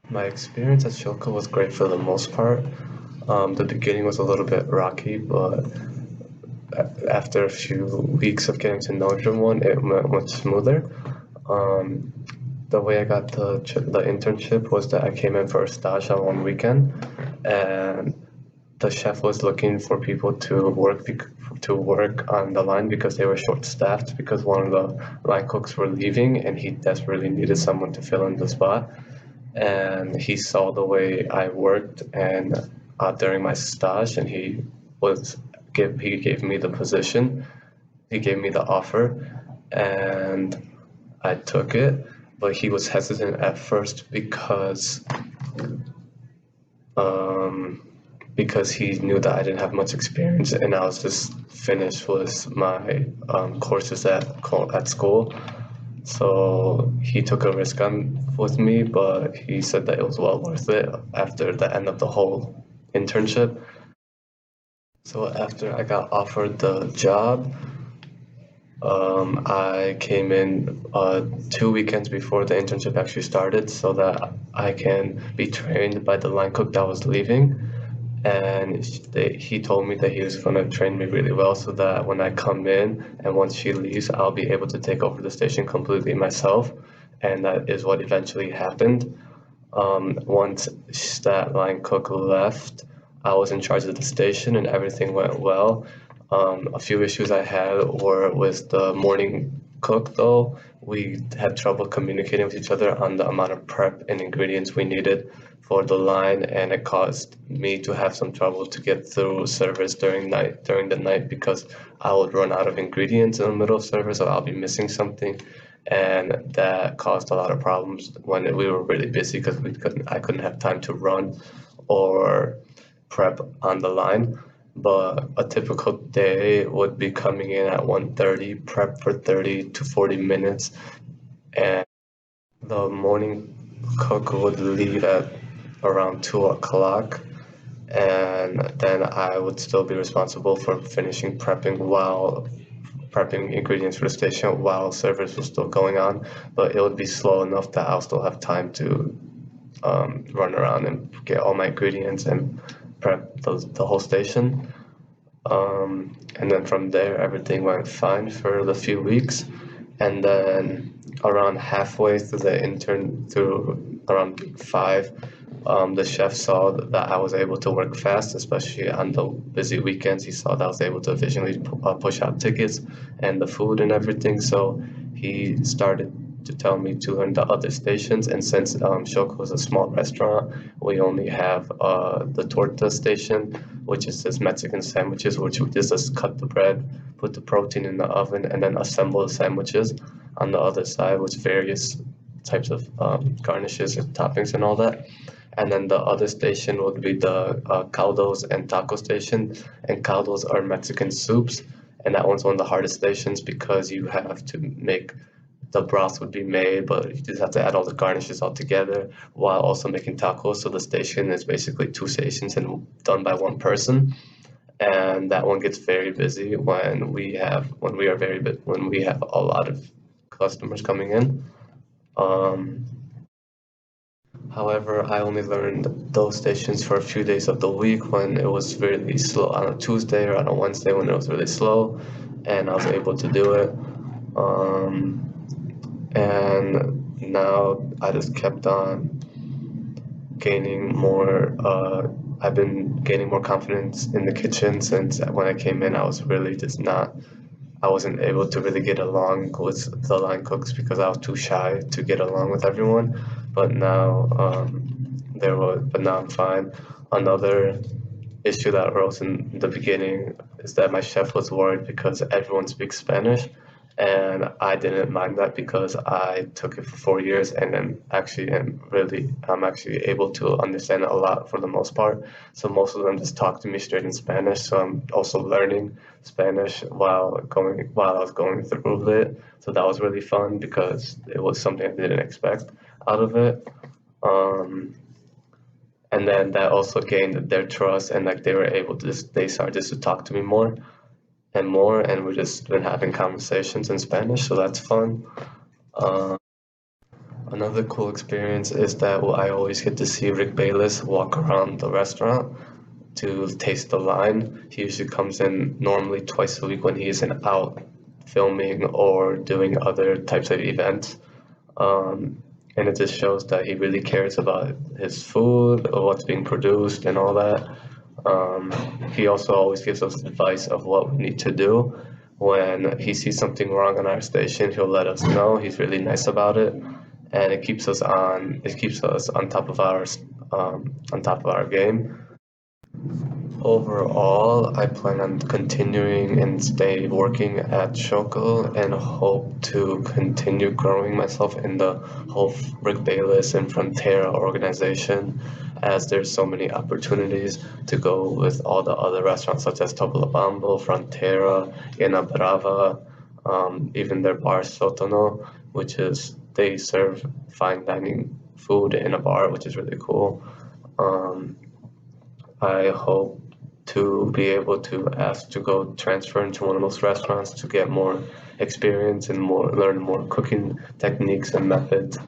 My experience at Shilka was great for the most part. The beginning was a little bit rocky, but after a few weeks of getting to know everyone, it went much smoother. Um, the way I got the internship was that I came in for a stage on one weekend, and the chef was looking for people to work on the line because they were short staffed because one of the line cooks were leaving, and he desperately needed someone to fill in the spot. And he saw the way I worked and during my stage, and was he gave me the position, he gave me the offer, and I took it. But he was hesitant at first um, because he knew that I didn't have much experience, and I was just finished with my courses at school. So he took a risk with me, but he said that it was well worth it after the end of the whole internship. So after I got offered the job, I came in 2 weekends before the internship actually started so that I can be trained by the line cook that was leaving. And he told me that he was going to train me really well so that when I come in and once she leaves, I'll be able to take over the station completely myself. And that is what eventually happened. Once that line cook left, I was in charge of the station and everything went well. A few issues I had were with the morning cook, though. We had trouble communicating with each other on the amount of prep and ingredients we needed for the line, and it caused me to have some trouble to get through service during the night because I would run out of ingredients in the middle of service, or I'll be missing something, and that caused a lot of problems when we were really busy because I couldn't have time to run or prep on the line. But a typical day would be coming in at 1:30, prep for 30 to 40 minutes, and the morning cook would leave at around 2 o'clock, and then I would still be responsible for finishing prepping ingredients for the station while service was still going on. But it would be slow enough that I'll still have time to run around and get all my ingredients and prep the whole station. And then from there, everything went fine for the few weeks. And then around halfway through through around week 5, the chef saw that I was able to work fast, especially on the busy weekends. He saw that I was able to efficiently push out tickets and the food and everything. So he started to tell me to learn the other stations. And since Shoko is a small restaurant, we only have the torta station, which is just Mexican sandwiches, which we just cut the bread, put the protein in the oven, and then assemble the sandwiches on the other side with various types of garnishes and toppings and all that. And then the other station would be the caldos and taco station. And caldos are Mexican soups. And that one's one of the hardest stations because you have to make the broth would be made, but you just have to add all the garnishes all together while also making tacos. So the station is basically two stations and done by one person. And that one gets very busy when we have a lot of customers coming in. Um, However, I only learned those stations for a few days of the week when it was really slow on a Tuesday or on a Wednesday when it was really slow, and I was able to do it. Um, and now I just kept on gaining more. I've been gaining more confidence in the kitchen since when I came in, I was really just not. I wasn't able to really get along with the line cooks because I was too shy to get along with everyone. But now, but now I'm fine. Another issue that arose in the beginning is that my chef was worried because everyone speaks Spanish, and I didn't mind that because I took it for 4 years and then I'm actually able to understand it a lot for the most part. So most of them just talk to me straight in Spanish. So I'm also learning Spanish while I was going through it. So that was really fun because it was something I didn't expect out of it. Um, and then that also gained their trust, and like they started just to talk to me more and more, and we've just been having conversations in Spanish, so that's fun. uh, Another cool experience is that I always get to see Rick Bayless walk around the restaurant to taste the line. He usually comes in normally twice a week when he isn't out filming or doing other types of events. And it just shows that he really cares about his food, or what's being produced, and all that. He also always gives us advice of what we need to do. When he sees something wrong on our station, he'll let us know. He's really nice about it, and it keeps us on top of our game. Overall, I plan on continuing and stay working at Shoko and hope to continue growing myself in the whole Rick Bayless and Frontera organization, as there's so many opportunities to go with all the other restaurants such as Topolobambo, Frontera, Ena Brava, even their bar Sotono, which is they serve fine dining food in a bar, which is really cool. Um, I hope to be able to ask to go transfer into one of those restaurants to get more experience and learn more cooking techniques and methods.